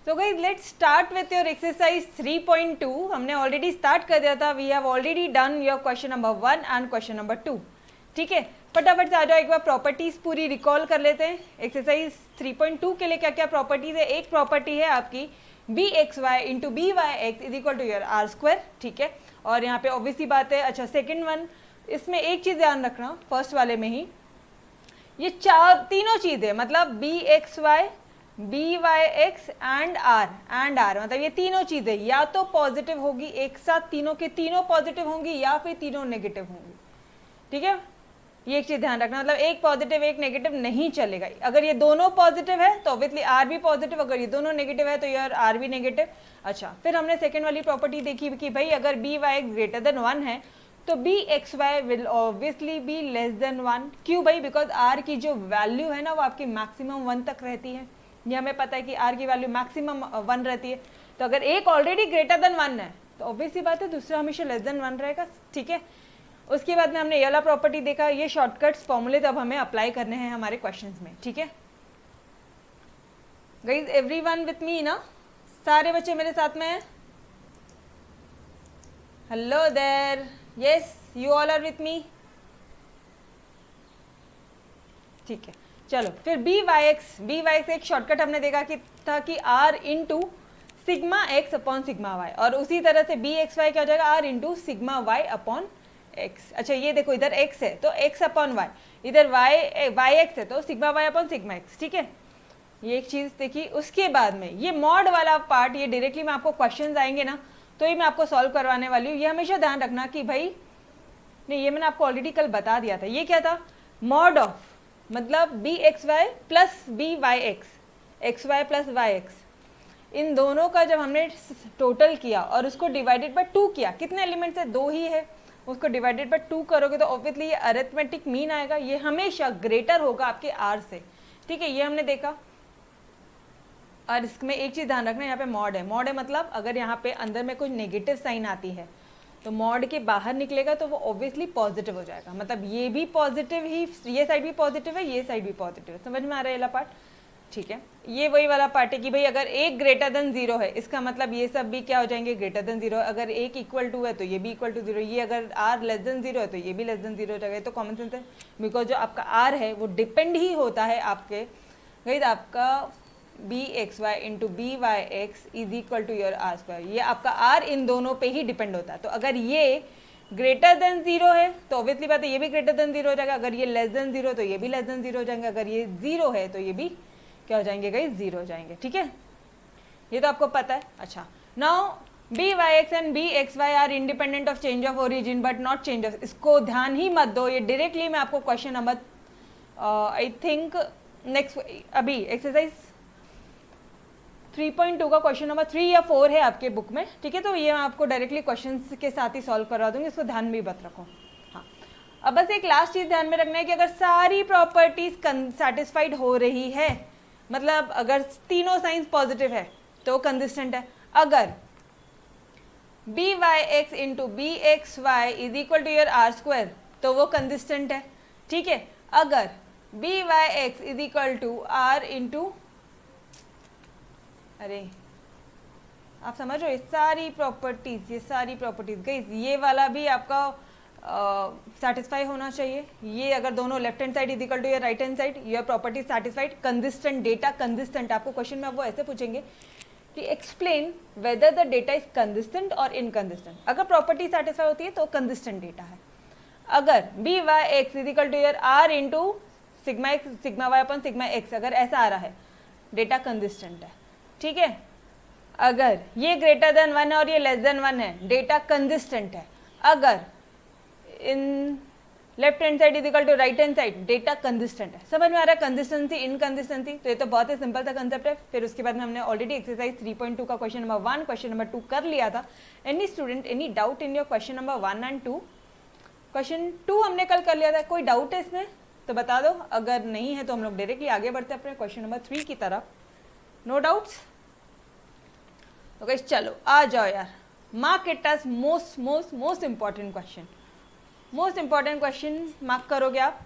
So guys, let's start with your exercise 3.2. हमने already start कर दिया था. We have already done your question number 1 and question number 2. ठीक है, फटाफट से आ जाओ, एक बार प्रॉपर्टीज पूरी रिकॉल कर लेते हैं. एक्सरसाइज 3.2 के लिए क्या क्या प्रॉपर्टीज है. एक प्रॉपर्टी है आपकी b x Y into B Y x is equal to your r square. ठीक है, और यहाँ पे ऑब्वियसली बात है. अच्छा, सेकेंड वन, इसमें एक चीज़ ध्यान रखना, फर्स्ट वाले में ही ये तीनों चीज़ें, मतलब B x y, b Y x and r, मतलब ये तीनों चीज़ें या तो पॉजिटिव होगी एक साथ, तीनों के तीनों पॉजिटिव होंगी या फिर तीनों नेगेटिव होंगी. ठीक है, ये एक चीज़ ध्यान रखना, मतलब एक पॉजिटिव एक नेगेटिव नहीं चलेगा. अगर ये दोनों पॉजिटिव है तो ऑब्वियसली आर भी पॉजिटिव, अगर ये दोनों नेगेटिव है तो यार आर भी नेगेटिव. अच्छा, फिर हमने सेकेंड वाली प्रॉपर्टी देखी कि भाई अगर b Y x greater than 1 है तो b x y will obviously be less than 1. क्यों भाई? बिकॉज आर की जो वैल्यू है ना वो आपकी मैक्सिमम 1 तक रहती है. ये हमें पता है कि आर की वैल्यू मैक्सिमम 1 रहती है. तो अगर एक ऑलरेडी ग्रेटर देन 1 है तो ऑब्वियसली बात है दूसरा हमेशा लेस देन 1 रहेगा. ठीक है, उसके बाद में हमने ये वाला प्रॉपर्टी देखा. ये शॉर्टकट्स फॉर्मूले तब हमें अप्लाई करने हैं हमारे क्वेश्चंस में. ठीक है गाइज, एवरीवन विथ मी ना? सारे बच्चे मेरे साथ में हैं? Hello there, yes you all are with me. ठीक है, चलो फिर बी वाई एक्स एक शॉर्टकट हमने देखा कि था कि r into sigma x upon sigma y, और उसी तरह से बी एक्स वाई क्या हो जाएगा, r into sigma Y upon x. अच्छा, ये देखो इधर x है तो x अपॉन वाई, इधर वाई एक्स है तो sigma Y upon sigma x. ठीक है, ये एक चीज़ देखी. उसके बाद में ये मॉड वाला पार्ट, ये डायरेक्टली में आपको क्वेश्चंस आएंगे ना तो ये मैं आपको सॉल्व करवाने वाली हूँ. ये हमेशा ध्यान रखना कि भाई नहीं, ये मैंने आपको ऑलरेडी कल बता दिया था. ये क्या था? मॉड ऑफ, मतलब B x Y plus B Y X, X Y plus Y X, इन दोनों का जब हमने टोटल किया और उसको डिवाइडेड बाय 2 किया, कितने एलिमेंट्स है? 2 ही है. उसको डिवाइडेड बाय 2 करोगे तो ऑब्वियसली ये अरिथमेटिक मीन आएगा. ये हमेशा ग्रेटर होगा आपके आर से. ठीक है, ये हमने देखा. और इसमें एक चीज़ ध्यान रखना, यहाँ पे मॉड है. मॉड है मतलब अगर यहाँ पे अंदर में कोई नेगेटिव साइन आती है तो मॉड के बाहर निकलेगा तो वो ऑब्वियसली पॉजिटिव हो जाएगा. मतलब ये भी पॉजिटिव ही, ये साइड भी पॉजिटिव है, ये साइड भी पॉजिटिव है. समझ में आ रहा है ये पार्ट? ठीक है, ये वही वाला पार्ट है कि भाई अगर एक ग्रेटर देन 0 है, इसका मतलब ये सब भी क्या हो जाएंगे, ग्रेटर देन 0. अगर एक इक्वल टू है तो ये भी इक्वल टू 0. ये अगर आर लेस देन 0 है तो ये भी लेस देन 0 हो जाएगा. तो कॉमन सेंस है, बिकॉज जो आपका आर है वो डिपेंड ही होता है आपके गाइस, आपका b x Y into B Y x is equal to your r square. ये आपका आर इन दोनों पे ही डिपेंड होता है. तो अगर ये ग्रेटर देन 0 है तो ऑब्वियसली बात है ये भी ग्रेटर देन 0 हो जाएगा. अगर ये लेस देन 0 तो ये भी लेस देन 0 हो जाएंगे. अगर ये 0 है तो ये भी क्या हो जाएंगे गाइस, 0 हो जाएंगे. ठीक है, ये तो आपको पता है. अच्छा, now b Y x and b x y are independent of change of origin but not change of, इसको ध्यान ही मत दो. ये डायरेक्टली मैं आपको question number I think next अभी एक्सरसाइज 3.2 का क्वेश्चन नंबर 3 या 4 है आपके बुक में. ठीक है, तो ये मैं आपको डायरेक्टली क्वेश्चंस के साथ ही सॉल्व करवा दूंगी, इसको ध्यान में मत रखो. हाँ, अब बस एक लास्ट चीज़ ध्यान में रखना है कि अगर सारी प्रॉपर्टीज सेटिस्फाइड हो रही है, मतलब अगर तीनों साइंस पॉजिटिव है तो कंसिस्टेंट है. अगर b Y x into B x Y is equal to your r square तो वो कंसिस्टेंट है. ठीक है, अगर b Y x is equal to r into, अरे आप समझ रहे हो, ये सारी प्रॉपर्टीज गाइस, ये वाला भी आपका सेटिस्फाई होना चाहिए. ये अगर दोनों left hand side is equal to your right hand side, your property satisfied. Consistent data, consistent आपको क्वेश्चन में वो ऐसे पूछेंगे कि explain whether the data is consistent और इनकंसिस्टेंट. अगर प्रॉपर्टी सेटिस्फाई होती है तो कंसिस्टेंट डेटा है. अगर b Y x is equal to your r into sigma x sigma Y upon sigma x, अगर ऐसा आ रहा है डेटा कंसिस्टेंट है. ठीक है, अगर ये ग्रेटर देन 1 है और ये लेस देन 1 है, डेटा कंसिस्टेंट है. अगर in left hand side is equal to right hand side, data consistent है. समझ में आ रहा है कंसिस्टेंसी इनकंसिस्टेंसी? तो ये तो बहुत ही सिंपल सा कंसेप्ट है. फिर उसके बाद में हमने ऑलरेडी एक्सरसाइज 3.2 का क्वेश्चन नंबर 1 क्वेश्चन नंबर 2 कर लिया था. Any student any doubt in your question number 1 and 2? Question 2 हमने कल कर लिया था, कोई डाउट है इसमें तो बता दो. अगर नहीं है तो हम लोग डायरेक्टली आगे बढ़ते हैं अपने क्वेश्चन नंबर 3 की तरफ. No doubts? तो गाइस चलो आ जाओ यार, mark it as most important question. Most important question mark करोगे आप.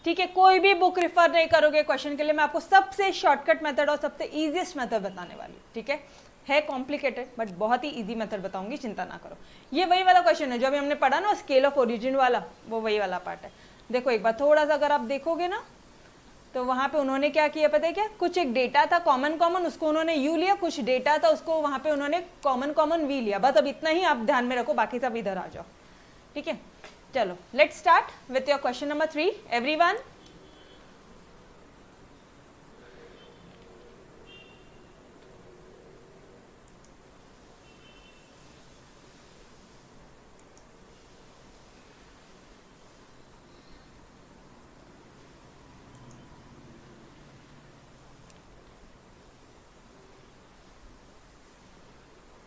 ठीक है, कोई भी बुक रिफर नहीं करोगे क्वेश्चन के लिए, मैं आपको सबसे शॉर्टकट मेथड और सबसे इजीएस्ट मेथड बताने वाली हूँ, ठीक है कॉम्प्लिकेटेड बट बहुत ही इजी मेथड बताऊंगी, चिंता ना करो। ये वही वाला क्वेश्चन है जो अभी हमने पढ़ा ना, स्केल ऑफ ओरिजिन वाला, वो वही वाला पार्ट है। देखो एक बार थोड़ा सा अगर आप देखोगे ना, तो वहां पे उन्होंने क्या किया पता है क्या, कुछ एक डेटा था कॉमन उसको उन्होंने यू लिया, कुछ डेटा था उसको वहां पे उन्होंने कॉमन वी लिया, बस अब इतना ही आप ध्यान में रखो, बाकी सब इधर आ जाओ, ठीक है। चलो let's start with your question number 3 everyone.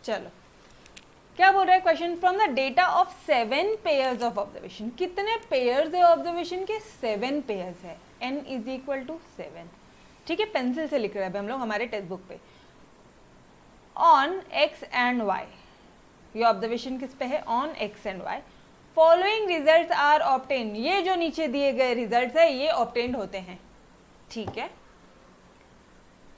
चलो क्या बोल रहा है question, from the data of 7 pairs of observation, कितने पेयर्स है ऑब्जर्वेशन के, 7 पेयर्स है, n इज इक्वल टू 7, ठीक है, पेंसिल से लिख रहे हैं हम लोग हमारे टेक्स्ट बुक पे। ऑन x एंड y, ये ऑब्जर्वेशन किस पे है, on x and y, following results are obtain, ये जो नीचे दिए गए रिजल्ट्स है ये ऑब्टेन्ड होते हैं, ठीक है।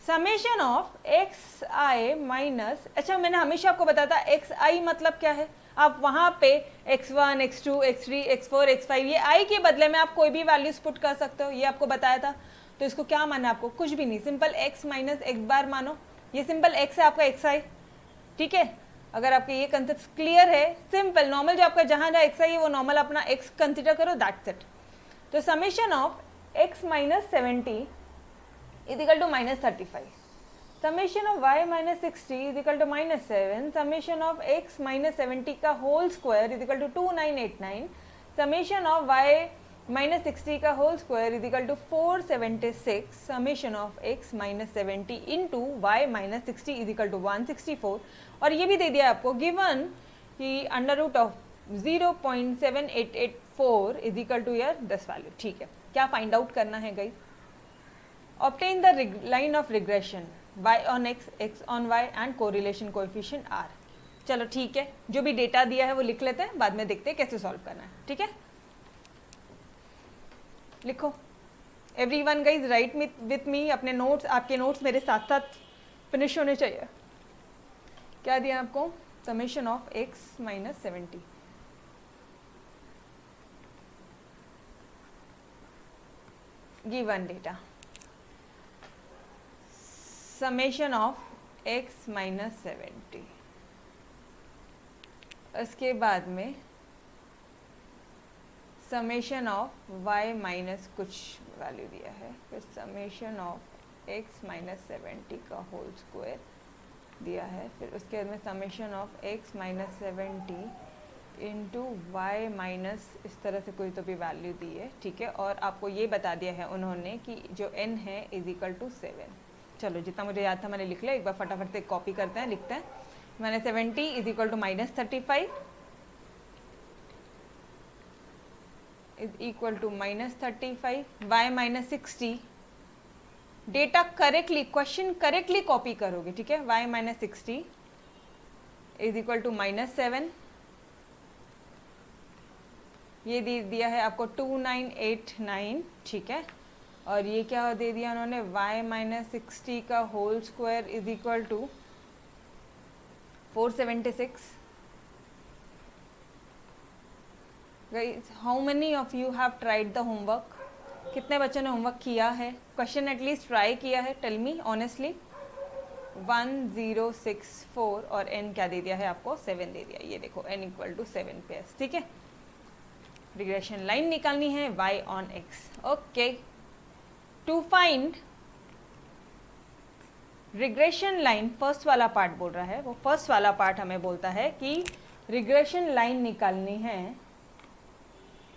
Summation of x I minus, अच्छा मैंने हमेशा आपको बताया था एक्स आई मतलब क्या है, आप वहां पे x1, x2, x3, x4, x5 ये आई के बदले में आप कोई भी वैल्यूज पुट कर सकते हो, ये आपको बताया था। तो इसको क्या माना आपको, कुछ भी नहीं, सिंपल x माइनस एक्स बार मानो, ये सिंपल x है आपका एक्स आई, ठीक है। अगर आपके ये कंसेप्ट क्लियर है, सिंपल नॉर्मल जो आपका जहां जहां एक्स आई है वो नॉर्मल अपना x कंसिडर करो, दैट्स इट। तो summation of x minus 70 is equal to minus 35, summation of y minus 60 is equal to minus 7, summation of x minus 70 का whole square is equal to 2989, summation of y minus 60 का whole square is equal to 476, summation of x minus 70 into y minus 60 is equal to 164, और ये भी दे दिया आपको given कि under root of 0.7884 is equal to your this value, ठीक है। क्या फाइंड आउट करना है guys, obtain the line of regression y on x, x on y and correlation coefficient r। चलो ठीक है, जो भी डेटा दिया है वो लिख लेते हैं, बाद में देखते हैं कैसे सॉल्व करना है, ठीक है। लिखो everyone guys, right with me, अपने नोट्स, आपके नोट्स मेरे साथ साथ फिनिश होने चाहिए। क्या दिया आपको, summation of x minus 70, given data, summation of x minus 70, उसके बाद में समेशन ऑफ y माइनस कुछ वैल्यू दिया है, फिर समेशन ऑफ x माइनस 70 का होल स्क्वायर दिया है, फिर उसके बाद में summation of x minus 70 into Y minus इस तरह से कोई तो भी वैल्यू दी है, ठीक है। और आपको ये बता दिया है उन्होंने कि जो n है इज इक्वल टू 7। चलो जितना मुझे याद था मैंने लिख लिया, एक बार फटाफट से कॉपी करते हैं, लिखते हैं। मैंने 70 is equal to minus 35 is equal to minus 35, y minus 60, data correctly, question correctly copy करोगे, ठीक है। y minus 60 is equal to minus 7, ये दे दिया है आपको 2989, ठीक है। और ये क्या दे दिया उन्होंने, y माइनस 60 का whole square is equal to 476। Guys how many of you have tried the homework, कितने बच्चों ने होमवर्क किया है, क्वेश्चन एटलीस्ट ट्राई किया है, टेल मी ऑनेस्टली। 1064 और n क्या दे दिया है आपको, 7 दे दिया, ये देखो n इक्वल टू 7 पेयर्स, ठीक है। रिग्रेशन लाइन निकालनी है y on x, okay. To find regression line, first वाला पार्ट बोल रहा है, वो फर्स्ट वाला पार्ट हमें बोलता है कि रिग्रेशन लाइन निकालनी है,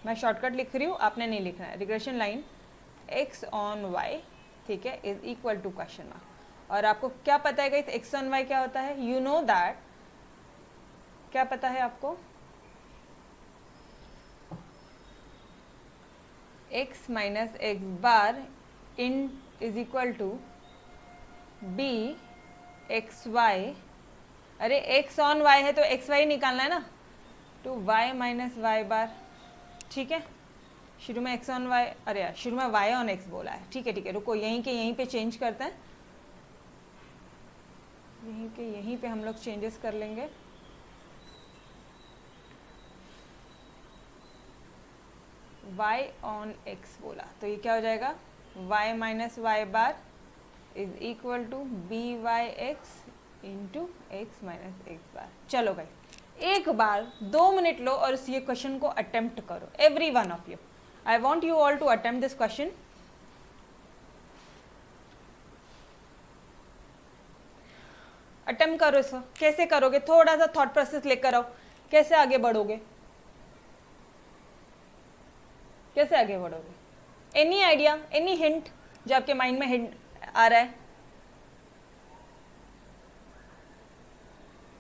मैं शॉर्टकट लिख रही हूँ, आपने नहीं लिखना है। Regression line x on y, ठीक है, is equal to question mark. और आपको क्या पता है गाइस x ऑन y क्या होता है, यू नो दैट, क्या पता है आपको, x minus x bar in is equal to b x y, अरे x ऑन y है तो x y निकालना है ना, to y minus Y bar, ठीक है। शुरू में x ऑन y, अरे यार शुरू में y ऑन x बोला है, ठीक है ठीक है, रुको यहीं के यहीं पे चेंज करते हैं, यहीं के यहीं पे हम लोग चेंजेस कर लेंगे। y ऑन x बोला तो ये क्या हो जाएगा, y minus Y bar is equal to B Y x into X minus x bar. चलो भाई एक बार 2 मिनट लो और इस ये क्वेश्चन को अटेम्प्ट करो, every one of you, I want you all to attempt this question. Attempt करो इसको, कैसे करोगे, थोड़ा सा थॉट प्रोसेस लेकर आओ, कैसे आगे बढ़ोगे, कैसे आगे बढ़ोगे, एनी आइडिया, एनी हिंट जो आपके माइंड में हिंट आ रहा है,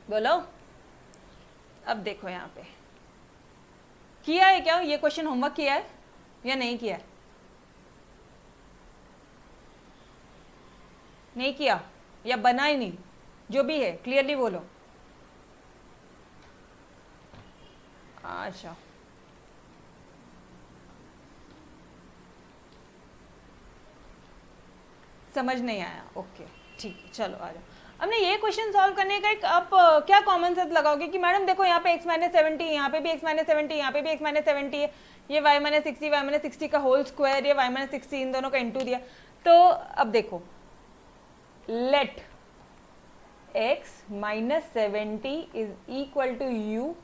बोलो। अब देखो यहाँ पे किया है क्या, ये क्वेश्चन होमवर्क किया है या नहीं किया है, नहीं किया या बना ही नहीं, जो भी है क्लियरली बोलो। अच्छा समझ नहीं आया, ओके ठीक है, चलो आ जाओ। हमने ये क्वेश्चन सॉल्व करने का एक आप क्या कॉमन सेंस लगाओगे कि मैडम देखो यहाँ पे x माइनस 70, यहाँ पे भी x माइनस 70, यहाँ पे भी x माइनस 70 है, ये y माइनस 60, y माइनस 60 का होल स्क्वायर, ये y माइनस 60, इन दोनों का इनटू दिया। तो अब देखो let x minus 70 is equal to u,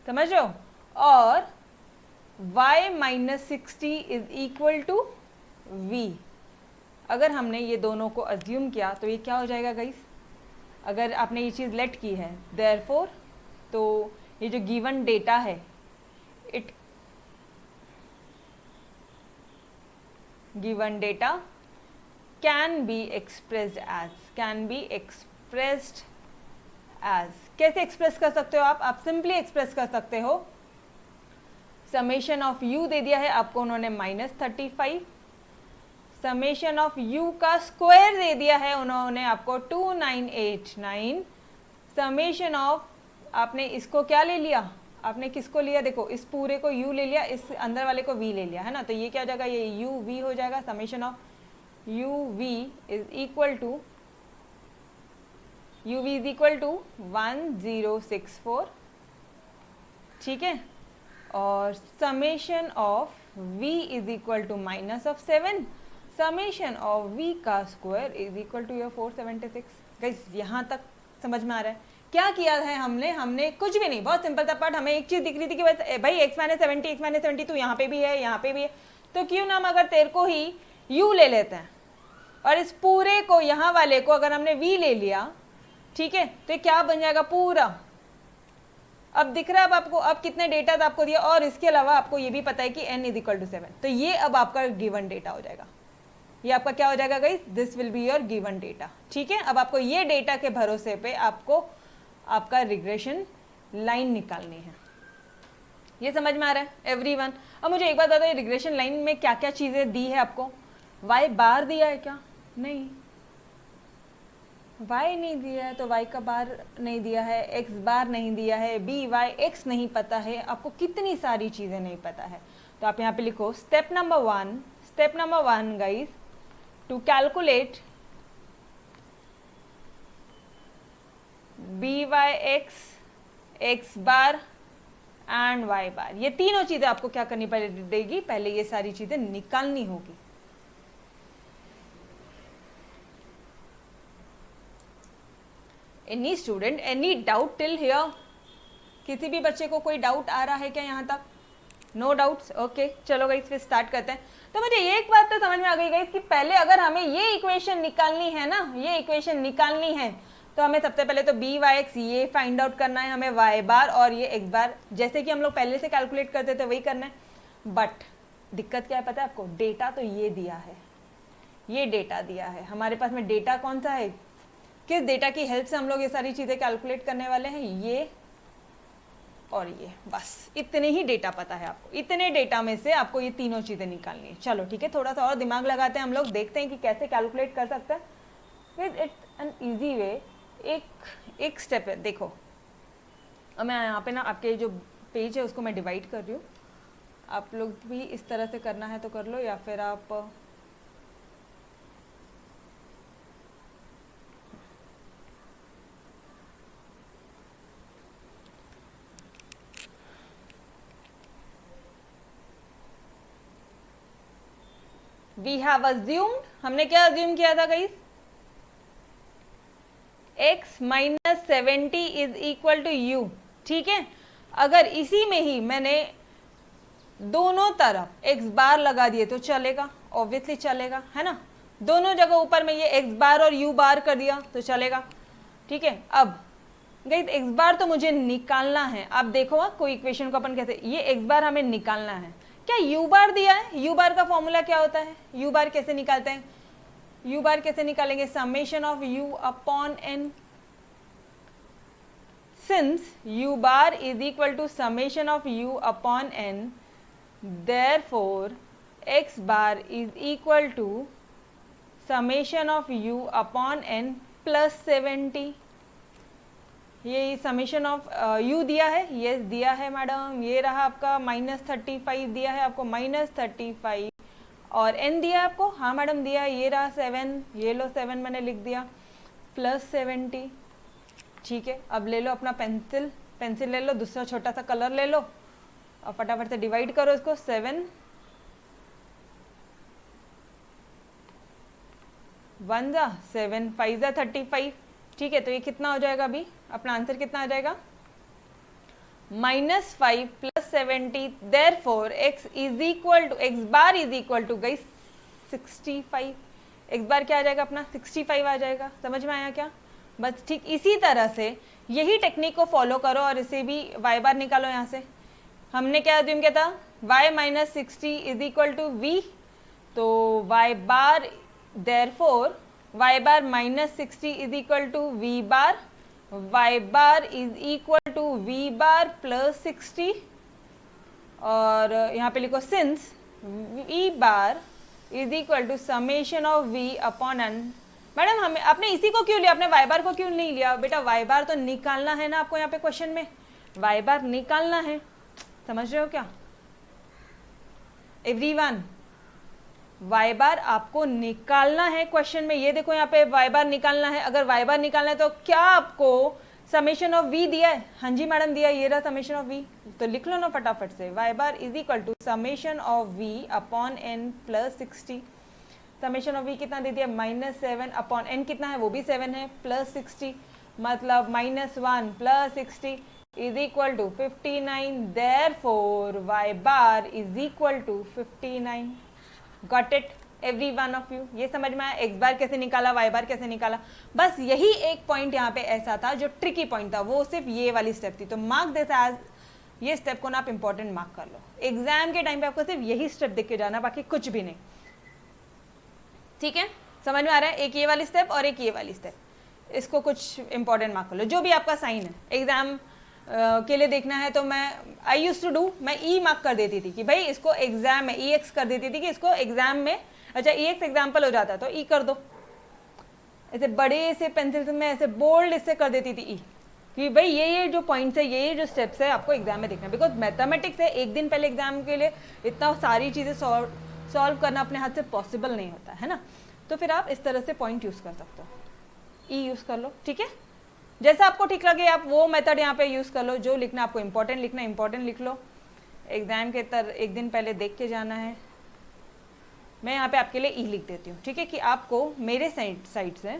समझ रहे हो, और y minus 60 is equal to v। अगर हमने ये दोनों को अज्यूम किया तो ये क्या हो जाएगा गाइस, अगर आपने ये चीज़ लेट की है देयरफॉर, तो ये जो गिवन डेटा है it given data can be expressed as, can be expressed as, कैसे एक्सप्रेस कर सकते हो आप सिंपली एक्सप्रेस कर सकते हो, समेशन ऑफ u दे दिया है आपको उन्होंने -35, समेशन ऑफ u का स्क्वायर दे दिया है उन्होंने आपको 2989, समेशन ऑफ आपने इसको क्या ले लिया, आपने किसको लिया, देखो इस पूरे को u ले लिया, इस अंदर वाले को v ले लिया है ना, तो ये क्या हो जाएगा, ये u v हो जाएगा, summation of u v is equal to 1064, ठीक है, और summation of v is equal to minus of 7, summation of v का square is equal to your 476। Guys यहाँ तक समझ में आ रहा है क्या किया है हमने कुछ भी नहीं, बहुत सिंपल था पार्ट। हमें एक चीज दिख रही थी कि भाई x माइनस 70 तो यहाँ पे भी है, यहाँ पे भी है, तो क्यों ना हम अगर तेरे को ही u ले लेते हैं और इस पूरे को यहाँ वाले को अगर हमने v ले लिया, ठीक है, तो क्या बन जाएगा पूरा। अब दिख रहा है अब आपको, अब कितने डेटा आपको दिया, और इसके अलावा आपको ये भी पता है कि n इज इक्वल टू 7, तो ये अब आपका गिवन डेटा हो जाएगा, ये आपका क्या हो जाएगा guys, this will be your given data, ठीक है। अब आपको ये डेटा के भरोसे पे आपको आपका रिग्रेशन लाइन निकालनी है, ये समझ में आ रहा है एवरीवन। अब मुझे एक बात बताइए, रिग्रेशन लाइन में क्या क्या चीजें दी है आपको, y बार दिया है क्या, नहीं, y नहीं दिया है, तो y का बार नहीं दिया है, x बार नहीं दिया है, b y x नहीं पता है, आपको कितनी सारी चीजें नहीं पता है। तो आप यहाँ पे लिखो step number one guys, to calculate B Y X, X bar and Y bar, ये तीनों चीजें आपको क्या करनी पड़ेगी, पहले ये सारी चीजें निकालनी होगी। Any student any doubt till here, किसी भी बच्चे को कोई डाउट आ रहा है क्या यहाँ तक, नो डाउट्स, ओके चलो गाइस फिर स्टार्ट करते हैं। तो मुझे ये एक बात तो समझ में आ गई गाइस कि पहले अगर हमें ये इक्वेशन निकालनी है ना, ये इक्वेशन निकालनी है, तो हमें सबसे पहले तो बी वाई एक्स ये फाइंड आउट करना है, हमें वाई बार और ये एक्स बार जैसे कि हम लोग पहले से कैलकुलेट करते थे वही करना है। बट दिक्कत क्या है पता है आपको, डेटा तो ये दिया है, ये डेटा दिया है हमारे पास में, डेटा कौन सा है, किस डेटा की हेल्प से हम लोग ये सारी चीजें कैलकुलेट करने वाले हैं, ये और ये, बस इतने ही डेटा पता है आपको, इतने डेटा में से आपको ये तीनों चीजें निकालनी है। चलो ठीक है, थोड़ा सा और दिमाग लगाते हैं हम लोग, देखते हैं कि कैसे कैलकुलेट कर सकते हैं with it's an easy way. एक स्टेप है, देखो अब मैं यहाँ पे ना आपके जो पेज है उसको मैं डिवाइड कर रही हूँ, आप लोग भी इस तरह से करना है तो कर लो, या फिर आप वी हैव अज्यूम्ड, हमने क्या अज्यूम किया था guys, x minus 70 is equal to u, ठीक है। अगर इसी में ही मैंने दोनों तरफ x बार लगा दिए तो चलेगा, ऑब्वियसली चलेगा, है ना। दोनों जगह ऊपर में ये x बार और u बार कर दिया तो चलेगा, ठीक है। अब गाइस x बार तो मुझे निकालना है, आप देखो कोई इक्वेशन को अपन कैसे, ये x बार हमें निकालना है, क्या u बार दिया है, u बार का फॉर्मूला क्या होता है, u बार कैसे निकालते हैं, u बार कैसे निकालेंगे, summation of u upon n, since u bar is equal to summation of u upon n, therefore x bar is equal to summation of u upon n plus 70। ये summation of u दिया है, ये दिया है madam, ये रहा आपका -35 दिया है आपको, -35, और n दिया है आपको, हाँ मैडम दिया है, ये रहा 7, ये लो 7 मैंने लिख दिया, प्लस 70, ठीक है। अब ले लो अपना पेंसिल ले लो, दूसरा छोटा सा कलर ले लो और फटाफट से डिवाइड करो इसको, 7 1 जा 7 5 जा 35, ठीक है। तो ये कितना हो जाएगा, अभी अपना आंसर कितना आ जाएगा, -5 plus 70, therefore x is equal to, x bar is equal to guys 65, x bar क्या आ जाएगा अपना 65 आ जाएगा, समझ में आया क्या। बस ठीक इसी तरह से यही टेक्निक को फॉलो करो और इसे भी y बार निकालो यहाँ से। हमने क्या अज्यूम किया था, y minus 60 is equal to v, तो y bar therefore y bar minus 60 is equal to v bar, y bar is equal to v bar plus 60, और यहाँ पे लिखो since v bar is equal to summation of v upon n। Madam हमें आपने इसी को क्यों लिया, आपने y बार को क्यों नहीं लिया, बेटा y बार तो निकालना है ना आपको, यहाँ पे क्वेश्चन में y बार निकालना है, समझ रहे हो क्या एवरीवन, y बार आपको निकालना है क्वेश्चन में, ये देखो यहाँ पे y बार निकालना है। अगर y बार निकालना है तो क्या आपको समेशन ऑफ v दिया है, हाँ जी मैडम दिया, ये रहा समेशन ऑफ v, तो लिख लो ना फटाफट से, y bar is equal to summation of v upon n plus 60, summation of v कितना दे दिया, -7 अपॉन n कितना है, वो भी 7 है, प्लस 60, मतलब -1 plus 60 is equal to 59, therefore y bar is equal to 59। Got it every one of you, ये समझ में आया, x बार कैसे निकाला, y बार कैसे निकाला। बस यही एक पॉइंट यहाँ पे ऐसा था जो ट्रिकी पॉइंट था, वो सिर्फ ये वाली स्टेप थी, तो मार्क दिस एज, ये स्टेप को ना आप इंपॉर्टेंट मार्क कर लो, एग्जाम के टाइम पे आपको सिर्फ यही स्टेप देख के जाना, बाकी कुछ भी नहीं, ठीक है। समझ में आ रहा है, एक ये वाली स्टेप और एक ये वाली स्टेप, इसको कुछ इंपॉर्टेंट मार्क कर लो, जो भी आपका साइन है एग्जाम के लिए देखना है। तो मैं आई यूज टू डू, मैं ई मार्क कर देती थी कि भाई इसको एग्जाम में, ई एक्स कर देती थी कि इसको एग्जाम में, अच्छा ई एक्स एग्जाम्पल हो जाता तो ई कर दो, ऐसे बड़े से पेंसिल से मैं ऐसे बोल्ड इससे कर देती थी ई, कि भाई ये जो पॉइंट्स है, ये जो स्टेप्स है आपको एग्जाम में देखना है, बिकॉज मैथमेटिक्स है, एक दिन पहले एग्जाम के लिए इतना सारी चीज़ें सॉल्व करना अपने हाथ से पॉसिबल नहीं होता है ना, तो फिर आप इस तरह से पॉइंट यूज़ कर सकते हो, ई यूज़ कर लो, ठीक है। जैसा आपको ठीक लगे आप वो मेथड यहाँ पे यूज़ कर लो, जो लिखना आपको इंपॉर्टेंट लिखना इंपॉर्टेंट लिख लो, एग्जाम के एक दिन पहले देख के जाना है। मैं यहाँ पे आपके लिए ई लिख देती हूँ, ठीक है, कि आपको मेरे साइड से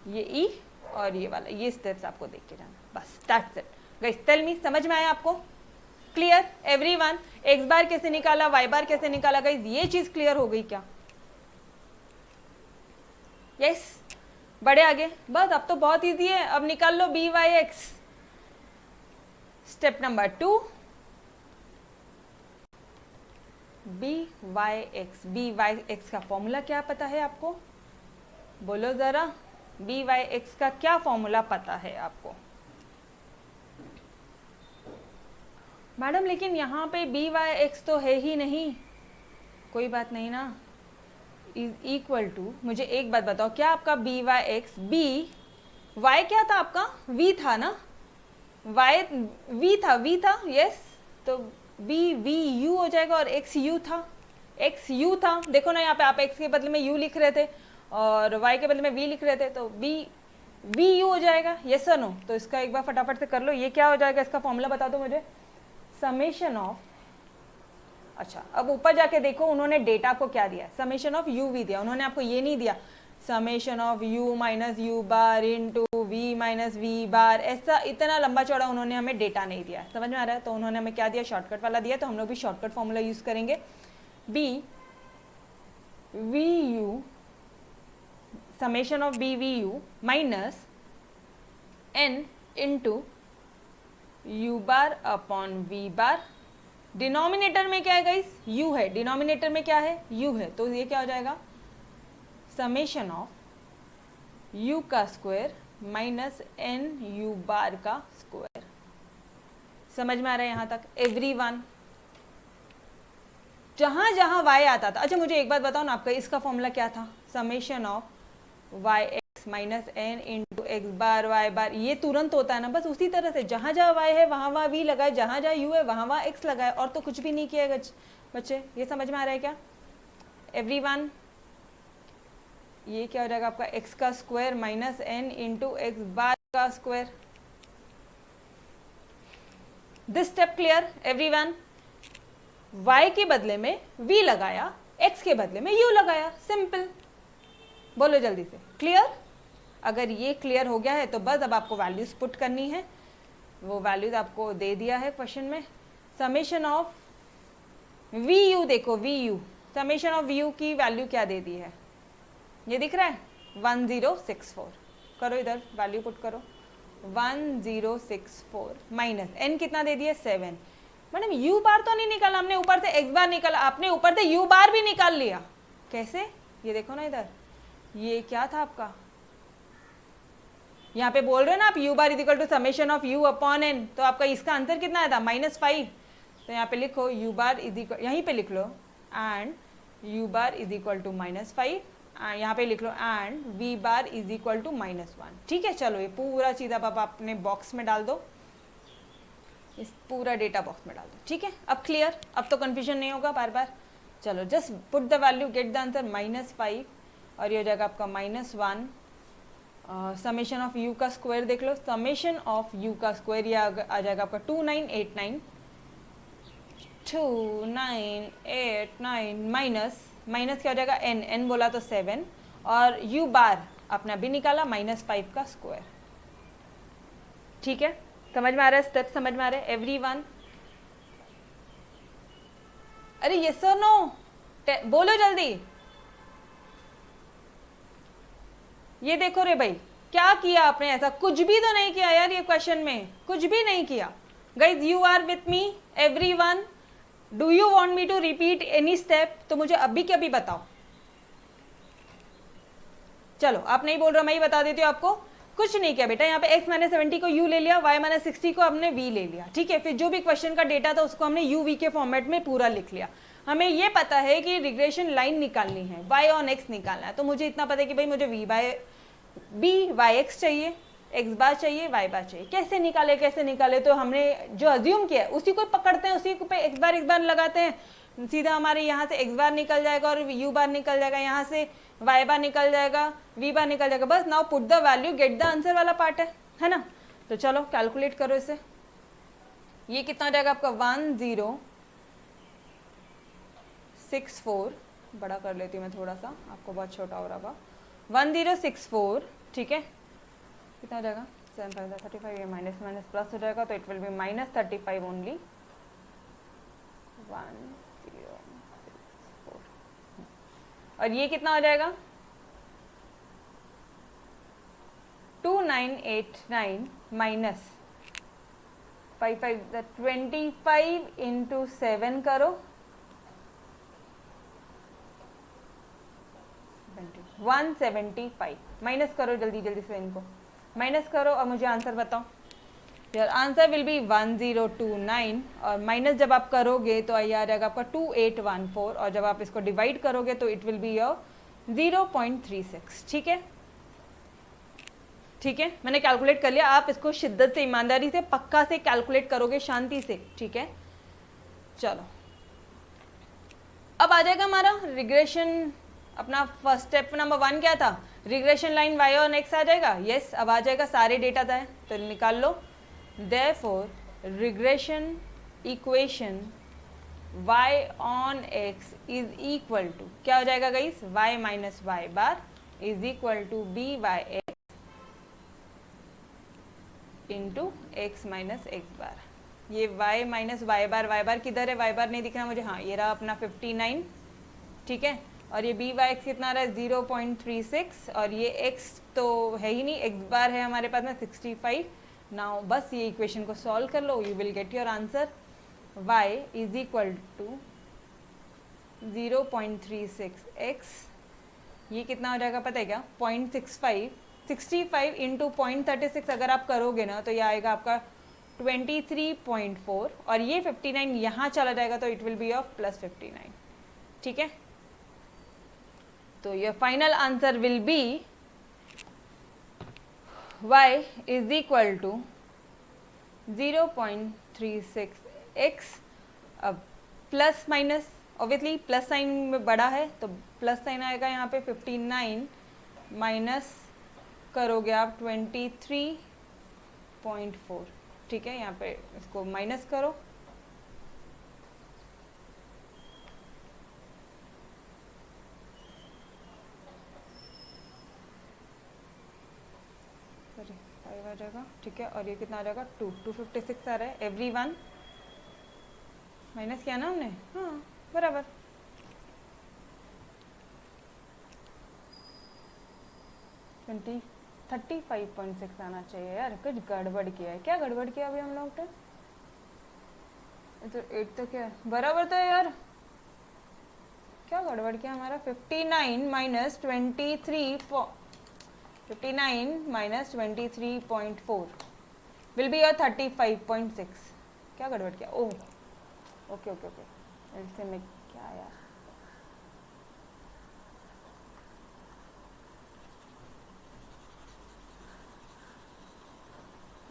ये ई और ये वाला, ये स्टेप्स आपको देख के जाना, बस that's it guys. Tell me, समझ में आया आपको, क्लियर एवरीवन, एक्स बार कैसे निकाला, वाई बार कैसे निकाला गाइस, ये चीज क्लियर हो गई क्या, यस बढ़े आगे, बस अब तो बहुत इजी है, अब निकाल लो B Y X. Step number 2, B Y X का फॉर्मूला क्या पता है आपको, बोलो जरा, बी वाई एक्स का क्या फॉर्मूला पता है आपको। मैडम लेकिन यहाँ पे बी वाई एक्स तो है ही नहीं, कोई बात नहीं ना, इज इक्वल टू, मुझे एक बात बताओ, क्या आपका B Y X, B Y क्या था आपका, वी था ना, वाई वी था यस, तो बी वी यू हो जाएगा और एक्स यू था, एक्स यू था, देखो ना यहाँ पे आप एक्स के बदले में यू लिख रहे थे और वाई के बदले में वी लिख रहे थे, तो बी वी यू हो जाएगा, यस और नो। तो इसका एक बार फटाफट से कर लो, ये क्या हो जाएगा, इसका फॉर्मूला बता दो मुझे, समेशन ऑफ, अच्छा अब ऊपर जाके देखो उन्होंने डेटा को क्या दिया, समेशन ऑफ यू वी दिया, उन्होंने आपको ये नहीं दिया summation of U minus U bar into V minus V bar, ऐसा इतना लंबा चौड़ा उन्होंने हमें डेटा नहीं दिया, समझ में आ रहा है। तो उन्होंने हमें क्या दिया, शॉर्टकट वाला दिया, तो हम लोग भी शॉर्टकट फॉर्मूला यूज करेंगे, B V U summation of B V U minus N into U bar upon V bar, denominator में क्या है गाइस, u है, डिनोमिनेटर में क्या है, u है, तो ये क्या हो जाएगा समेशन ऑफ u का स्क्वायर माइनस एन यू बार का स्क्वायर। समझ में आ रहा है यहाँ तक एवरीवन, जहां जहां y आता था। अच्छा मुझे एक बात बताओ ना, आपका इसका फॉर्मूला क्या था, summation of Y X minus N into X bar Y bar, ये तुरंत होता है ना, बस उसी तरह से जहां जहां y है वहां वहां v लगाए, जहां जहां u है वहां वहां x लगाए, और तो कुछ भी नहीं किया बच्चे, ये समझ में आ रहा है क्या एवरीवन। ये क्या हो जाएगा आपका x का square minus N into X bar का square, this step clear everyone. y के बदले में v लगाया, x के बदले में u लगाया, सिंपल, बोलो जल्दी से, क्लियर। अगर ये क्लियर हो गया है तो बस अब आपको वैल्यूज पुट करनी है, वो वैल्यूज आपको दे दिया है क्वेश्चन में, समेशन ऑफ वी यू, देखो V U summation of V U की वैल्यू क्या दे दी है, ये दिख रहा है 1064, करो इधर वैल्यू पुट करो, 1064 माइनस एन कितना दे दिया 7, मैडम यू बार तो नहीं निकाला हमने, ऊपर से एक्स बार निकाला, आपने ऊपर से यू बार भी निकाल लिया, कैसे, ये देखो ना इधर, ये क्या था आपका, यहाँ पे बोल रहे हो ना आप u bar is equal to summation of u upon n, तो आपका इसका आंसर कितना आया था -5, तो यहाँ पे लिखो u बार इज इक्वल, यहीं पे लिख लो and u bar is equal to -5, यहाँ पे लिख लो and v bar is equal to -1, ठीक है। चलो ये पूरा चीज अब आप अपने बॉक्स में डाल दो, इस पूरा डेटा बॉक्स में डाल दो, ठीक है। अब क्लियर, अब तो कंफ्यूजन नहीं होगा बार बार। चलो just put the value, get the answer -5, और ये हो जाएगा आपका -1, समेशन ऑफ u का स्क्वायर देख लो, समेशन ऑफ u का स्क्वायर ये आ जाएगा आपका 2989 माइनस क्या हो जाएगा n बोला तो 7, और u बार अपना भी निकाला -5 का स्क्वायर, ठीक है। समझ में आ रहा है, स्टेप समझ में आ रहा है एवरीवन। अरे यस और नो बोलो जल्दी, ये देखो रे भाई, क्या किया आपने, ऐसा कुछ भी तो नहीं किया यार, ये क्वेश्चन में कुछ भी नहीं किया। Guys you are with me everyone, do you want me to repeat any step, तो मुझे अभी के अभी बताओ। चलो आप नहीं बोल रहे, मैं ही बता देती हूँ आपको, कुछ नहीं किया बेटा, यहाँ पे x माइनस 70 को u ले लिया, y माइनस 60 को हमने v ले लिया, ठीक है। फिर जो भी क्वेश्चन का डेटा था उसको हमने u v के फॉर्मेट में पूरा लिख लिया। हमें ये पता है कि रिग्रेशन लाइन निकालनी है, y ऑन x निकालना है, तो मुझे इतना पता है कि भाई मुझे v by b y x चाहिए, x बार चाहिए, y बार चाहिए। कैसे निकाले, तो हमने जो अज्यूम किया है उसी को पकड़ते हैं, उसी को पे x बार लगाते हैं, सीधा हमारे यहाँ से x बार निकल जाएगा और u बार निकल जाएगा, यहाँ से y बार निकल जाएगा, v बार निकल जाएगा, बस now put the value, get the answer वाला पार्ट है ना। तो चलो कैलकुलेट करो इसे, ये कितना हो जाएगा आपका 1064, बड़ा कर लेती हूँ मैं थोड़ा सा, आपको बहुत छोटा हो रहा होगा, 1064, ठीक है। कितना हो जाएगा 7 5 35, ये माइनस प्लस हो जाएगा, तो इट विल बी -35 ओनली, 1064, और ये कितना हो जाएगा 2989 माइनस 25 इंटू 7 करो, 175, माइनस करो जल्दी से, इनको माइनस करो और मुझे आंसर बताओ। योर आंसर विल बी 1029, और माइनस जब आप करोगे तो ये आ जाएगा आपका 2814, और जब आप इसको डिवाइड करोगे तो इट विल बी योर 0.36, ठीक है। मैंने कैलकुलेट कर लिया, आप इसको शिद्दत से, ईमानदारी से, पक्का से कैलकुलेट करोगे, शांति से, ठीक है। चलो अब आ जाएगा हमारा रिग्रेशन। अपना फर्स्ट स्टेप नंबर 1 क्या था, रिग्रेशन लाइन y और x आ जाएगा। यस, अब आ जाएगा, सारे डेटा था तो निकाल लो। Therefore regression equation y on x is equal to क्या हो जाएगा guys, y minus y bar is equal to B Y x into X minus x bar. ये y माइनस y बार किधर है, y बार नहीं दिख रहा मुझे, हाँ ये रहा अपना 59, ठीक है। और ये बी वाई एक्स कितना रहा है 0.36, और ये x तो है ही नहीं, x बार है हमारे पास में 65। नाउ बस ये इक्वेशन को सॉल्व कर लो, you will get your answer. y is equal to 0.36x, ये कितना हो जाएगा पता है क्या, 0.65, 65 इंटू 0.36 अगर आप करोगे ना तो ये आएगा आपका 23.4, और ये 59 यहाँ चला जाएगा तो it will be of plus 59, ठीक है। तो your final answer will be y is equal to 0.36x। अब plus minus obviously plus sign में बड़ा है तो प्लस साइन आएगा यहाँ पे 59 माइनस करोगे आप 23.4, ठीक है। यहाँ पे इसको माइनस करो, सॉरी 5 आ जाएगा, ठीक है। और ये कितना आ जाएगा 256 आ रहा है, एवरी वन माइनस किया ना हमने, हाँ बराबर। ट्वेंटी 35.6 आना चाहिए यार, कुछ गड़बड़ किया है, क्या गड़बड़ किया अभी हम लोग ने, तो 8 तो क्या है बराबर तो है यार, क्या गड़बड़ किया हमारा, 59 माइनस 23.4 विल बी योर 35.6, क्या गड़बड़ किया, ओह ओके ओके ओके, ऐसे में क्या यार,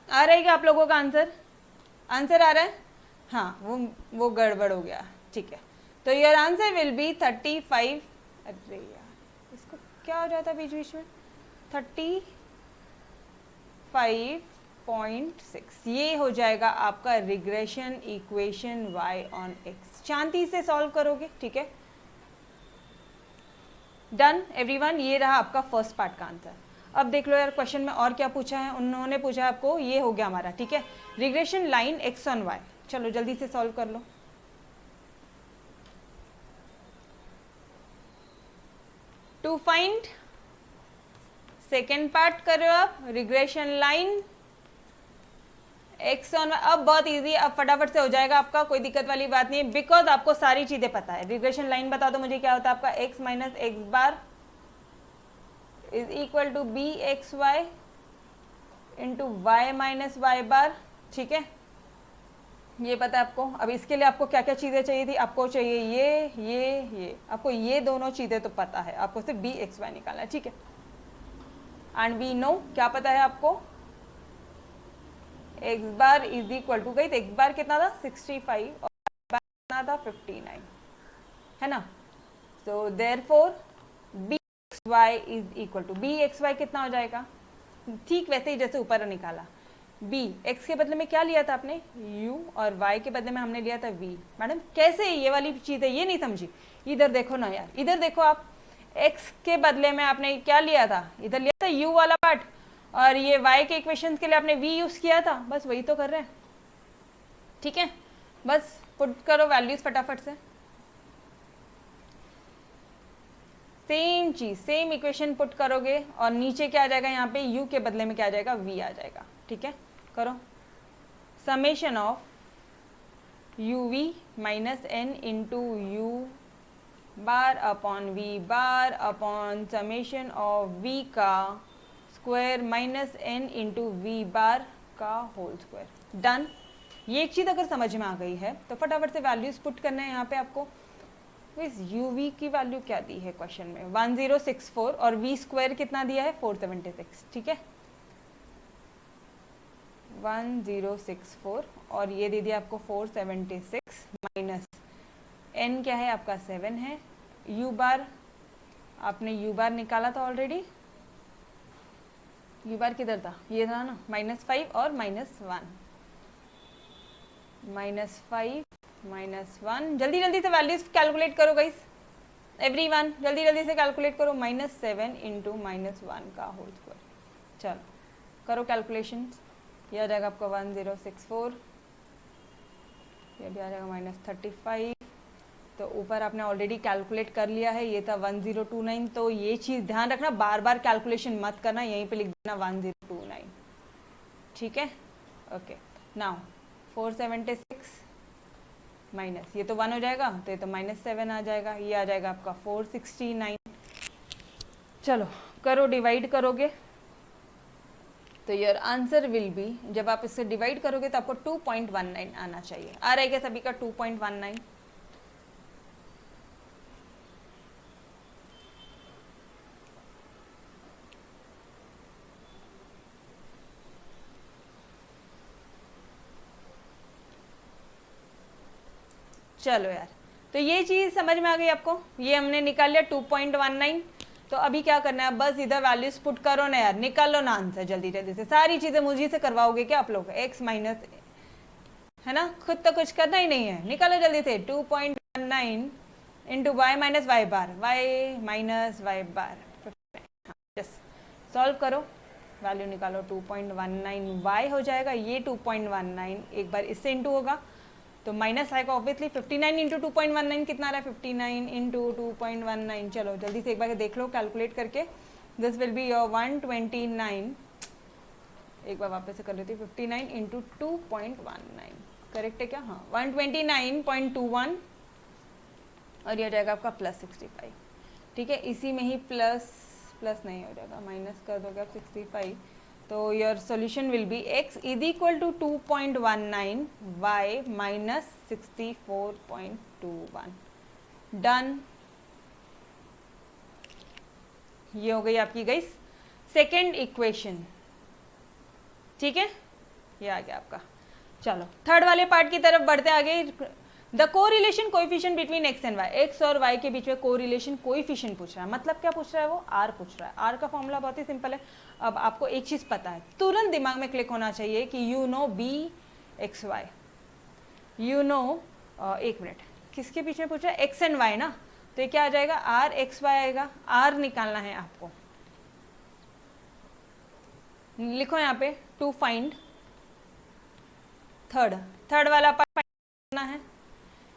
आ रहा है क्या आप लोगों का आंसर, आंसर आ रहा है, हाँ वो गड़बड़ हो गया, ठीक है। तो योर आंसर विल बी 35, अरे यार इसको क्या हो जाता बीच बीच में, 35.6, ये हो जाएगा आपका regression equation y on x। शांति से सॉल्व करोगे, ठीक है। डन एवरीवन, ये रहा आपका फर्स्ट पार्ट का आंसर। अब देख लो यार क्वेश्चन में और क्या पूछा है, उन्होंने पूछा है आपको, ये हो गया हमारा, ठीक है, regression line x on y। चलो जल्दी से सॉल्व कर लो। टू फाइंड सेकेंड पार्ट करो आप, रिग्रेशन लाइन एक्स ऑन, अब बहुत इजी, अब फटाफट से हो जाएगा आपका, कोई दिक्कत वाली बात नहीं है, बिकॉज आपको सारी चीजें पता है। रिग्रेशन लाइन बता दो मुझे क्या होता है आपका, X minus x bar is equal to B x Y into Y minus Y bar, ठीक है, ये पता है आपको। अब इसके लिए आपको क्या क्या चीजें चाहिए थी, आपको चाहिए ये आपको ये दोनों चीजें तो पता है, आपको सिर्फ बी एक्स वाई निकालना है, ठीक है। एंड वी नो क्या पता है आपको, X bar is equal to, गई एक्स बार कितना था 65 और बार कितना था 59, है ना। So therefore B x Y is equal to, B x Y कितना हो जाएगा, ठीक वैसे ही जैसे ऊपर निकाला, बी एक्स के बदले में क्या लिया था आपने u, और y के बदले में हमने लिया था v। मैडम कैसे ये वाली चीज है, ये नहीं समझी, इधर देखो ना यार, इधर देखो आप, x के बदले में आपने क्या लिया था, इधर लिया था u वाला पार्ट, और ये y के इक्वेशन के लिए आपने v यूज किया था, बस वही तो कर रहे हैं, ठीक है। बस पुट करो वैल्यूज फटाफट से, सेम चीज सेम इक्वेशन पुट करोगे, और नीचे क्या आ जाएगा, यहाँ पे u के बदले में क्या आ जाएगा, v आ जाएगा, ठीक है। करो summation of uv minus n into U bar upon v bar upon summation of v का square minus n into v बार का होल स्क्वायर। डन। ये एक चीज़ अगर समझ में आ गई है तो फटाफट से वैल्यूज पुट करना है यहाँ पे आपको। इस uv की वैल्यू क्या दी है क्वेश्चन में, 1064, और v स्क्वायर कितना दिया है 476, ठीक है 1064, और ये दे दिया आपको 476 माइनस n क्या है आपका 7 है, u बार आपने u बार निकाला था ऑलरेडी, u बार किधर था, ये था ना, -5 और -1, -5 -1, जल्दी जल्दी से वैल्यूज कैलकुलेट करो गाइस, एवरीवन जल्दी जल्दी से कैलकुलेट करो, -7 इंटू -1 का होल स्क्वायर, चलो करो कैलकुलेशन, ये आ जाएगा आपका 1064, ये भी आ जाएगा -35, तो ऊपर आपने ऑलरेडी कैलकुलेट कर लिया है, ये था 1029, तो ये चीज़ ध्यान रखना, बार बार कैलकुलेशन मत करना, यहीं पे लिख देना 1029, ठीक है, ओके। नाउ 476 माइनस, ये तो 1 हो जाएगा, तो ये तो -7 आ जाएगा, ये आ जाएगा आपका 469, चलो करो डिवाइड करोगे तो योर आंसर विल बी, जब आप इससे डिवाइड करोगे तो आपको 2.19 आना चाहिए, आ रहा है क्या सभी का 2.19? चलो यार, तो ये चीज़ समझ में आ गई आपको, ये हमने निकाल लिया 2.19, तो अभी क्या करना है, बस इधर वैल्यूज पुट करो ना यार, निकाल लो ना आंसर जल्दी जल्दी से, सारी चीज़ें मुझे से करवाओगे क्या आप लोग, x माइनस, है ना, खुद तो कुछ करना ही नहीं है, निकालो जल्दी से, 2.19 into Y minus Y bar, Y minus Y बार, जस्ट सॉल्व करो, वैल्यू निकालो, 2.19 y हो जाएगा, ये 2.19 एक बार इससे इंटू होगा तो माइनस आएगा ऑब्वियसली, 59 इंटू 2.19 कितना आ रहा है, 59 इंटू 2.19, चलो जल्दी से एक बार देख लो कैलकुलेट करके, दिस विल बी योर 129, एक बार वापस से कर लेती हूँ, 59 इंटू 2.19 करेक्ट है क्या, हाँ 129.21, और यह जाएगा आपका +65, ठीक है, इसी में ही प्लस नहीं हो जाएगा, माइनस कर दोगे आप 65, तो your solution will be x is equal to 2.19 y minus 64.21, done. ये हो गई आपकी गाइस सेकेंड इक्वेशन, ठीक है, ये आ गया आपका। चलो थर्ड वाले पार्ट की तरफ बढ़ते आगे, the correlation coefficient between X and Y, X और वाई के बीच में कोरिलेशन कोएफिशिएंट पूछ रहा है, मतलब क्या पूछ रहा है वो, आर पूछ रहा है, आर का फॉर्मूला बहुत ही सिंपल है। अब आपको एक चीज पता है, तुरंत दिमाग में क्लिक होना चाहिए कि you know B x Y, you know, एक मिनट, किसके बीच में पूछ रहा है, एक्स एंड वाई ना, तो ये क्या आ जाएगा, आर एक्स वाई आएगा, आर निकालना है आपको, लिखो यहाँ पे टू फाइंड, थर्ड वाला पार्ट फाइंड करना है,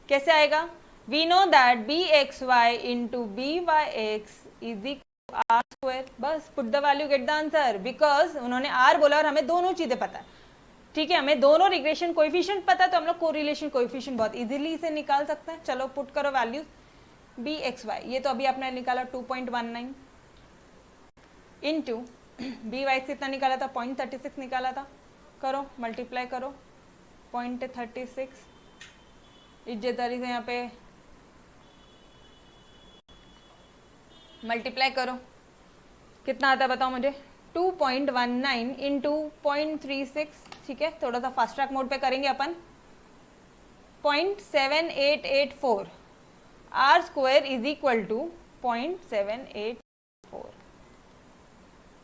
कैसे आएगा, we know that B x Y into B Y x is equal to R square, बस put the value get the answer, because उन्होंने आर बोला और हमें दोनों चीजें पता है, ठीक है, हमें दोनों रिग्रेशन कोएफिशिएंट पता है, तो हम लोग कोरिलेशन कोएफिशिएंट बहुत इजीली इसे निकाल सकते हैं। चलो पुट करो वैल्यूज, बी एक्स वाई, ये तो अभी आपने निकाला 2.19 इंटू बी वाई कितना निकाला था, 0.36 निकाला था, करो मल्टीप्लाई करो 0.36, इज्जतदारी से यहाँ पे मल्टीप्लाई करो, कितना आता है बताओ मुझे, 2.19 इंटू 0.36, ठीक है, थोड़ा सा फास्ट ट्रैक मोड पे करेंगे अपन, 0.7884, R square is equal to 0.784,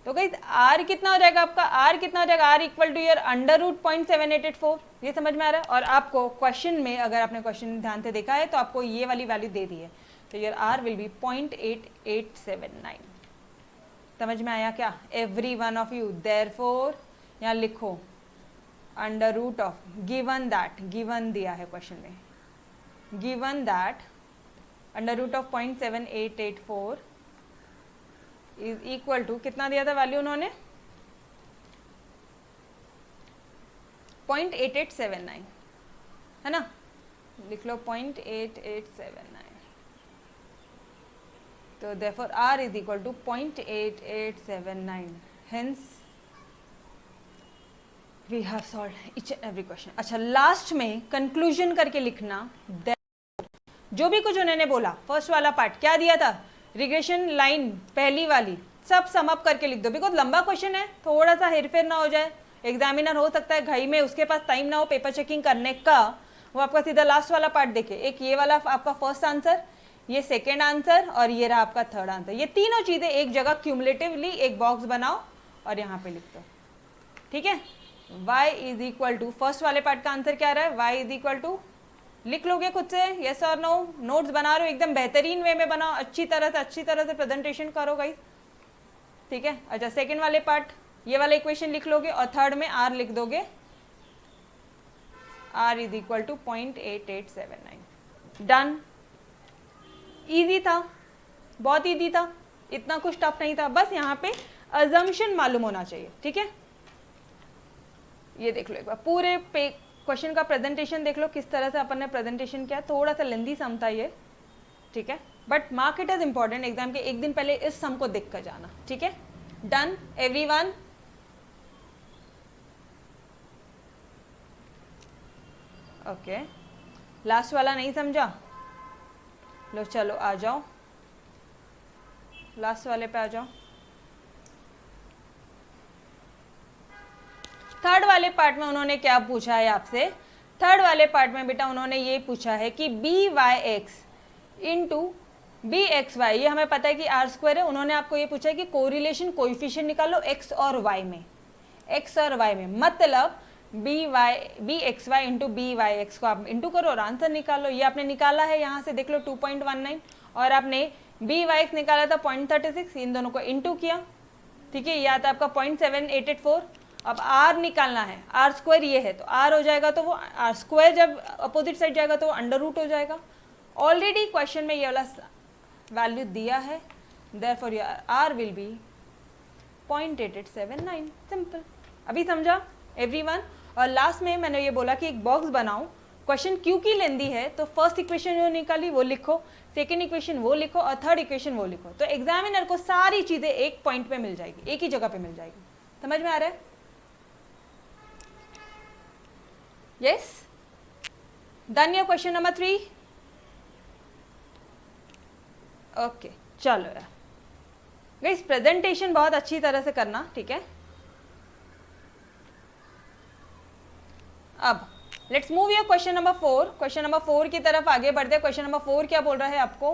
तो गाइस आर कितना हो जाएगा आपका, आर कितना हो जाएगा, R equal to year under root 0.7884, ये समझ में आ रहा है, और आपको क्वेश्चन में, अगर आपने क्वेश्चन ध्यान से देखा है तो आपको ये वाली वैल्यू दे दी है, तो ईयर आर विल बी 0.8879, समझ में आया क्या every one of you, therefore यहाँ लिखो under root of, given that, given दिया है क्वेश्चन में, given that under root of 0.7884 is equal to, कितना दिया था वैल्यू उन्होंने, 0.8879, है ना, लिख लो 0.8879, तो therefore r is equal to 0.8879, hence we have solved each and every question। अच्छा लास्ट में कंक्लूजन करके लिखना, जो भी कुछ उन्होंने बोला, फर्स्ट वाला पार्ट क्या दिया था, रिग्रेशन लाइन पहली वाली सब सम अप करके लिख दो, बिकॉज लंबा क्वेश्चन है, थोड़ा सा हेरफेर ना हो जाए, एग्जामिनर हो सकता है घई में उसके पास टाइम ना हो पेपर चेकिंग करने का, वो आपका सीधा लास्ट वाला पार्ट देखिए, एक ये वाला आपका फर्स्ट आंसर, ये सेकेंड आंसर और ये रहा आपका थर्ड आंसर। ये तीनों चीज़ें एक जगह क्यूमुलेटिवली एक बॉक्स बनाओ और यहाँ पे लिख दो, ठीक है। y is equal to, first वाले पार्ट का आंसर क्या रहा है, y इज इक्वल टू, लिख लोगे खुद से, यस और नो, नोट्स बना रहे हो एकदम बेहतरीन वे में बनाओ, अच्छी तरह से प्रेजेंटेशन करो गाइस, ठीक है। अच्छा सेकेंड वाले पार्ट, ये वाला इक्वेशन लिख लोगे और थर्ड में r लिख दोगे, r is equal to 0.8879। Done, easy था, बहुत इजी था, इतना कुछ टफ नहीं था, बस यहाँ पे अजम्पशन मालूम होना चाहिए, ठीक है। ये देख लो एक बार पूरे पे क्वेश्चन का प्रेजेंटेशन देख लो, किस तरह से अपन ने प्रेजेंटेशन किया, थोड़ा सा लेंदी सम था ये, ठीक है, but mark it as important, exam के एक दिन पहले इस सम को देख कर जाना, ठीक है। डन एवरीवन, ओके, लास्ट वाला नहीं समझा, लो चलो आ जाओ, लास्ट वाले पे आ जाओ। थर्ड वाले पार्ट में उन्होंने क्या पूछा है आपसे, थर्ड वाले पार्ट में बेटा उन्होंने ये पूछा है कि B Y x into B x Y, ये हमें पता है कि आर स्क्वायर है, उन्होंने आपको ये पूछा है कि कोरिलेशन कोएफिशिएंट निकालो एक्स और वाई में, एक्स और वाई में, मतलब B x Y into B Y X को आप इंटू करो और आंसर निकालो। ये आपने निकाला है यहाँ से देख लो 2.19, और आपने बी वाई एक्स निकाला था 0.36, इन दोनों को इंटू किया, ठीक है, ये आता है आपका 0.7884। अब r निकालना है, आर स्क्वायर ये है तो r हो जाएगा, तो वो आर स्क्वायर जब अपोजिट साइड जाएगा तो अंडर रूट हो जाएगा। ऑलरेडी क्वेश्चन में ये वाला वैल्यू दिया है, therefore your r will be 0.8879, simple. अभी समझा एवरीवन। और लास्ट में मैंने ये बोला कि एक बॉक्स बनाओ, क्वेश्चन क्योंकि लेंदी है तो फर्स्ट इक्वेशन जो निकाली वो लिखो, सेकेंड इक्वेशन वो लिखो और थर्ड इक्वेशन वो लिखो, तो एग्जामिनर को सारी चीजें एक पॉइंट पे मिल जाएगी, एक ही जगह पे मिल जाएगी। समझ में आ रहा है? Yes, done your question number 3। Okay चलो यार गाइस, प्रेजेंटेशन बहुत अच्छी तरह से करना, ठीक है। अब let's move your question number 4। Question number 4 की तरफ आगे बढ़ते हैं। क्वेश्चन नंबर 4 क्या बोल रहा है आपको,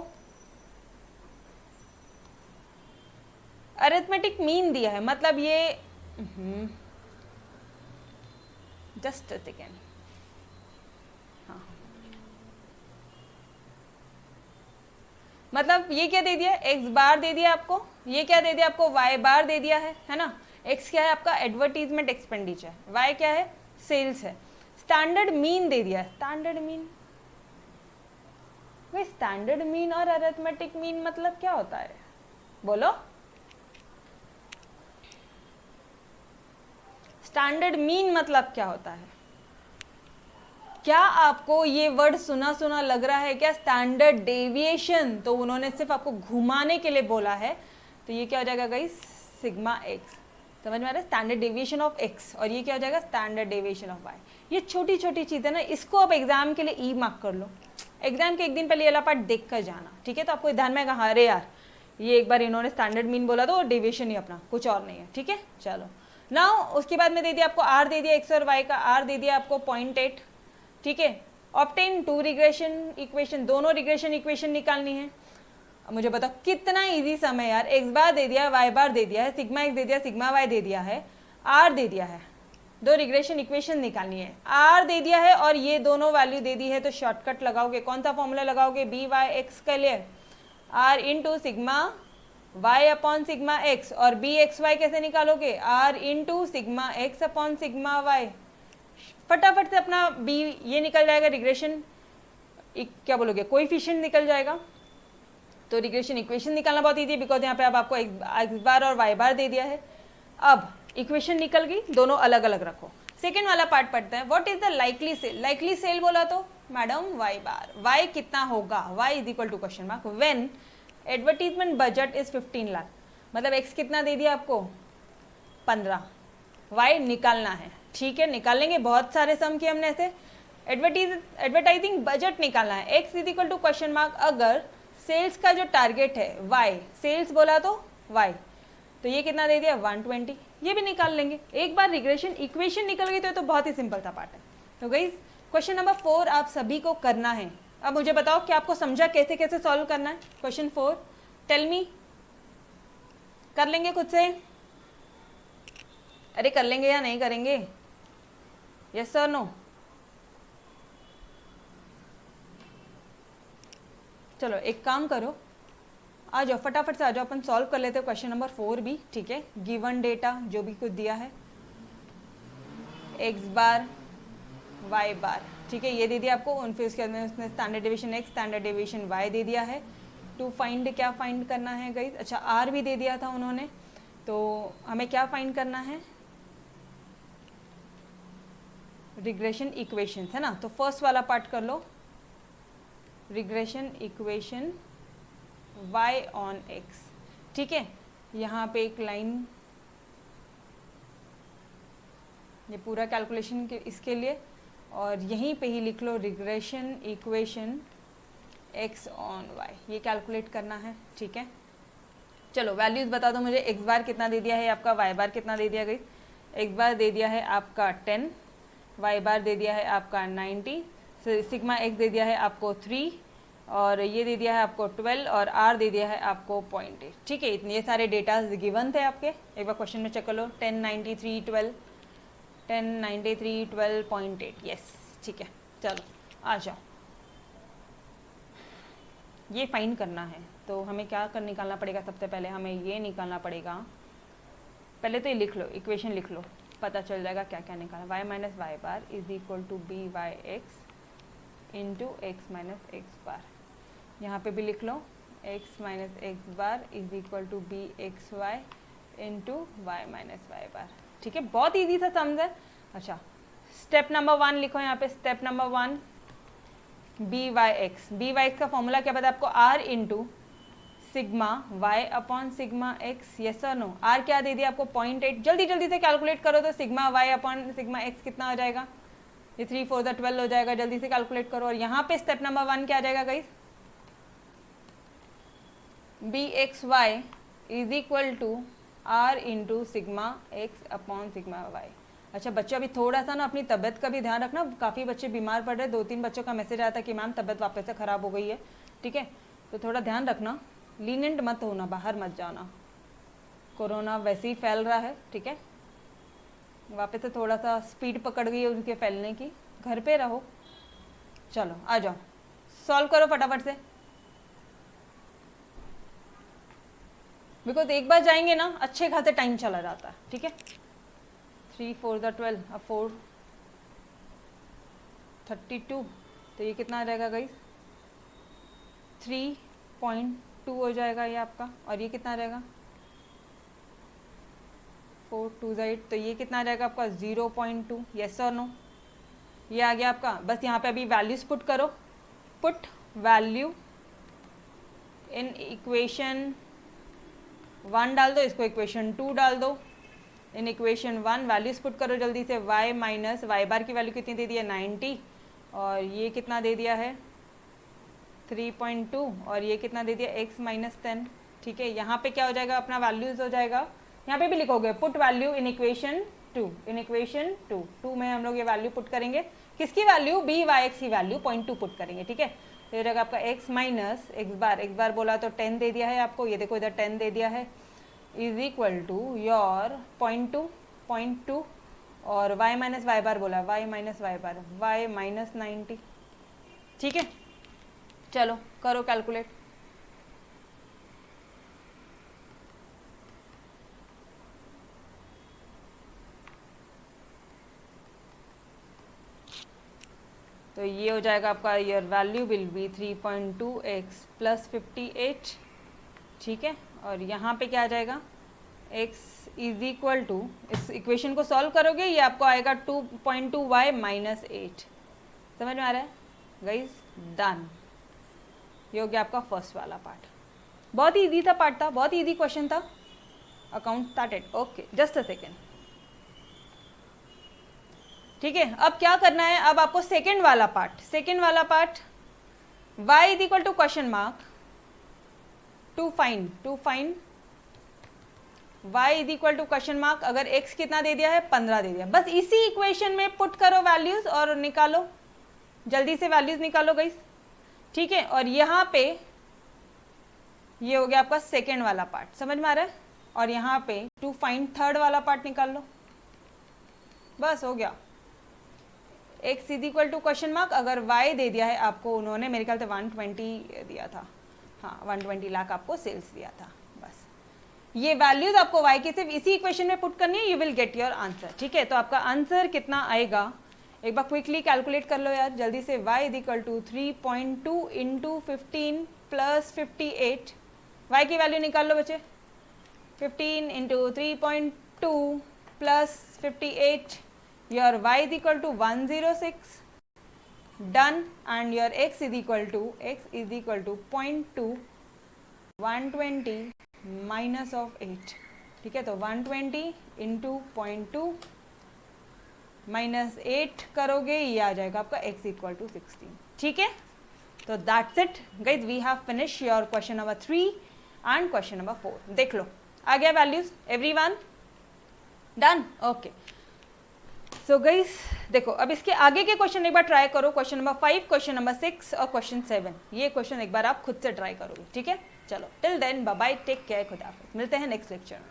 अरिथमेटिक मीन दिया है, मतलब ये जस्ट अ सेकेंड, हाँ, मतलब ये क्या दे दिया, एक्स बार दे दिया आपको, ये क्या दे दिया आपको, वाई बार दे दिया है ना। एक्स क्या है आपका एडवर्टीजमेंट एक्सपेंडिचर, वाई क्या है सेल्स है, स्टैंडर्ड मीन दे दिया है। स्टैंडर्ड मीन, भाई स्टैंडर्ड मीन और अरिथमेटिक मीन मतलब क्या होता है, बोलो। स्टैंडर्ड मीन मतलब क्या होता है? क्या आपको ये वर्ड सुना सुना लग रहा है क्या, स्टैंडर्ड डेविएशन? तो उन्होंने सिर्फ आपको घुमाने के लिए बोला है, तो ये क्या हो जाएगा गाइस, सिग्मा एक्स। समझ में आ रहा है, स्टैंडर्ड डेविएशन ऑफ एक्स, और ये क्या हो जाएगा, स्टैंडर्ड डेविएशन ऑफ वाई। ये छोटी छोटी चीजें ना, इसको आप एग्जाम के लिए ई मार्क कर लो, एग्जाम के एक दिन पहले ये वाला पार्ट देख कर जाना, ठीक है। तो आपको ध्यान में कहा, अरे यार ये एक बार इन्होंने स्टैंडर्ड मीन बोला तो डेविएशन ही अपना, कुछ और नहीं है, ठीक है। चलो नाउ उसके बाद में दे दिया आपको आर दे दिया एक्स और वाई का, आर दे दिया आपको 0.8, ठीक है। ऑब्टेन 2 रिग्रेशन इक्वेशन, दोनों रिग्रेशन इक्वेशन निकालनी है। अब मुझे बताओ कितना इजी सम है यार, एक्स बार दे दिया, वाई बार दे दिया है, सिग्मा एक्स दे दिया, सिग्मा वाई दे दिया है, आर दे दिया है, 2 रिग्रेशन इक्वेशन निकालनी है, आर दे दिया है और ये दोनों वैल्यू दे दी है, तो शॉर्टकट लगाओगे, कौन सा फॉर्मूला लगाओगे, बी वाई एक्स के लिए R into sigma Y upon sigma X, और बी एक्स वाई कैसे निकालोगे, R into sigma x upon sigma Y. फटाफट से अपना बी ये निकल जाएगा, रिग्रेशन क्या बोलोगे, कोएफिशिएंट निकल जाएगा। तो रिग्रेशन इक्वेशन निकालना बहुत इजी है, बिकॉज यहाँ पे अब आपको एक्स बार और वाई बार दे दिया है। अब इक्वेशन निकल गई, दोनों अलग अलग रखो। सेकेंड वाला पार्ट पढ़ते हैं, what is the likely sale. Likely sale बोला तो मैडम वाई बार, वाई कितना होगा, Y is equal to question mark when advertisement budget is 15 lakh, मतलब एक्स कितना दे दिया आपको 15, वाई निकालना है, ठीक है। निकालेंगे, बहुत सारे सम किए हमने ऐसे। एडवर्टाइजिंग बजट निकालना है, X is equal to question mark, अगर सेल्स का जो टारगेट है वाई, सेल्स बोला तो वाई, तो ये कितना दे दिया 120, ये भी निकाल लेंगे। एक बार रिग्रेशन इक्वेशन निकल गई तो बहुत ही सिंपल था पार्ट है। तो गाइस क्वेश्चन नंबर 4 आप सभी को करना है। अब मुझे बताओ कि आपको समझा कैसे कैसे सॉल्व करना है क्वेश्चन 4, टेल मी। कर लेंगे खुद से? अरे कर लेंगे या नहीं करेंगे? Yes sir no? चलो एक काम करो, आ जाओ फटाफट से आ जाओ, अपन सॉल्व कर लेते हैं क्वेश्चन नंबर 4 भी। ठीक है, गिवन डेटा जो भी कुछ दिया है, एक्स बार वाई बार, ठीक है, ये दे दिया आपको। फिर उसके बाद उसने standard deviation x standard deviation why they दिया है। टू फाइंड, क्या फाइंड करना है गाइस? अच्छा आर भी दे दिया था उन्होंने, तो हमें क्या फाइंड करना है? रिग्रेशन इक्वेशन है ना। तो फर्स्ट वाला पार्ट कर लो, regression equation y on x। ठीक है, यहाँ पे एक लाइन, ये पूरा कैलकुलेशन के इसके लिए, और यहीं पे ही लिख लो regression equation x on y, ये कैलकुलेट करना है। ठीक है, चलो वैल्यूज बता दो मुझे। x बार कितना दे दिया है आपका, y बार कितना दे दिया गई? x बार दे दिया है आपका 10, y बार दे दिया है आपका 90, सिग्मा x दे दिया है आपको 3, और ये दे दिया है आपको 12, और r दे दिया है आपको 0.8। ठीक है, इतने ये सारे डेटाज गिवन थे आपके। एक बार क्वेश्चन में चेक कर लो, 10, 93, 12, 10, 93, 12.8। यस ठीक है, चलो आ जाओ, ये फाइंड करना है। तो हमें क्या कर निकालना पड़ेगा? सबसे पहले हमें ये निकालना पड़ेगा, पहले तो ये लिख लो, इक्वेशन लिख लो, पता चल जाएगा क्या क्या निकालना। y minus Y bar is equal to B Y x into X minus x bar. यहाँ पे भी लिख लो, x minus x bar is equal to B x Y into Y minus Y bar. ठीक है, बहुत ईजी था समझे। अच्छा स्टेप नंबर 1 लिखो यहाँ पे, step number 1 B Y X. B Y X का फॉर्मूला क्या पता है आपको? r into sigma y upon sigma x। Yes और नो? r क्या दे दिया आपको? 0.8। जल्दी जल्दी से कैलकुलेट करो, तो sigma y upon sigma x कितना हो जाएगा? ये 3 4 12 हो जाएगा। जल्दी से कैलकुलेट करो। और यहाँ पे स्टेप नंबर 1 क्या आ जाएगा guys? B x Y is equal to r into sigma x upon sigma y। अच्छा बच्चों अभी थोड़ा सा ना अपनी तबीयत का भी ध्यान रखना, काफ़ी बच्चे बीमार पड़ रहे हैं। 2-3 बच्चों का मैसेज आया था कि मैम तबीयत वापस से ख़राब हो गई है। ठीक है, तो थोड़ा ध्यान रखना, लीनेंट मत होना, बाहर मत जाना, कोरोना वैसे ही फैल रहा है। ठीक है, वापस से थोड़ा सा स्पीड पकड़ गई है उनके फैलने की, घर पे रहो। चलो आ जाओ, सॉल्व करो फटाफट से, बिकॉज एक बार जाएंगे ना अच्छे खासे टाइम चला जाता है। ठीक है, 3 4 12, अब 4 32, तो ये कितना आ जाएगा गाइस? 3.2 हो जाएगा ये आपका। और ये कितना आ जाएगा? 4 2 8, तो ये कितना आ जाएगा आपका? 0.2। यस और नो? ये आ गया आपका। बस यहाँ पे अभी वैल्यूज पुट करो, पुट वैल्यू इन इक्वेशन 1 डाल दो, इसको इक्वेशन 2 डाल दो। इन इक्वेशन 1 वैल्यूज पुट करो जल्दी से। y माइनस वाई बार की वैल्यू कितनी दे दी है? 90, और ये कितना दे दिया है? 3.2, और ये कितना दे दिया? x minus 10। ठीक है, यहाँ पे क्या हो जाएगा अपना? वैल्यूज हो जाएगा, यहाँ पे भी लिखोगे put value in equation 2। In equation 2 में हम लोग ये वैल्यू पुट करेंगे, किसकी वैल्यू? बी वाई एक्स की वैल्यू 0.2 पुट करेंगे। ठीक है, तो ये रहेगा आपका x माइनस एक्स बार बोला तो 10 दे दिया है आपको, ये देखो इधर 10 दे दिया है, इज इक्वल टू योर 0.2, और y माइनस वाई बार बोला, y माइनस वाई बार, y माइनस 90। ठीक है, चलो करो कैलकुलेट। तो ये हो जाएगा आपका, your value will be 3.2x plus 58। ठीक है, और यहाँ पे क्या आ जाएगा? x इज इक्वल टू, इस इक्वेशन को सॉल्व करोगे ये आपको आएगा 2.2y माइनस 8। समझ में आ रहा है गाइस? डन। ये हो गया आपका फर्स्ट वाला पार्ट। बहुत ही ईजी था पार्ट, था बहुत ईजी क्वेश्चन था। Account started, okay just a second. ठीक है, अब क्या करना है? अब आपको सेकेंड वाला part y is equal to question mark to find y is equal to question mark. अगर x कितना दे दिया है? 15 दे दिया। बस इसी इक्वेशन में पुट करो वैल्यूज और निकालो। जल्दी से वैल्यूज निकालो गाइस, ठीक है। और यहाँ पे ये हो गया आपका सेकेंड वाला पार्ट, समझ में आ रहा है। और यहाँ पे टू फाइंड थर्ड वाला पार्ट निकाल लो, बस हो गया। x is equal to question mark, अगर y दे दिया है आपको उन्होंने, मेरे ख्याल से 120 दिया था, हाँ 120 लाख आपको सेल्स दिया था। बस ये वैल्यूज आपको y की सिर्फ इसी इक्वेशन में पुट करनी है, you will get your answer, ठीक है। तो आपका आंसर कितना आएगा, एक बार क्विकली कैलकुलेट कर लो यार जल्दी से। y is equal to 3.2 into 15 plus 58, y की वैल्यू निकाल लो बच्चे। 15 into 3.2 plus 58, your y is equal to 106, done, and your x is equal to 0.2 120 minus of 8, ठीक है। तो 120 इंटू 0.2 माइनस 8 करोगे, ये आ जाएगा आपका x इक्वल टू 16, ठीक है। तो that's it guys, we have finish your question number 3 and question number 4। देख लो आ गया values, everyone done, okay. So guys देखो अब इसके आगे के क्वेश्चन एक बार ट्राई करो, क्वेश्चन नंबर 5, क्वेश्चन नंबर 6 और क्वेश्चन 7, ये क्वेश्चन एक बार आप खुद से ट्राई करोगे, ठीक है। चलो till then bye bye, take care, खुदा हाफिज़, मिलते हैं नेक्स्ट लेक्चर में।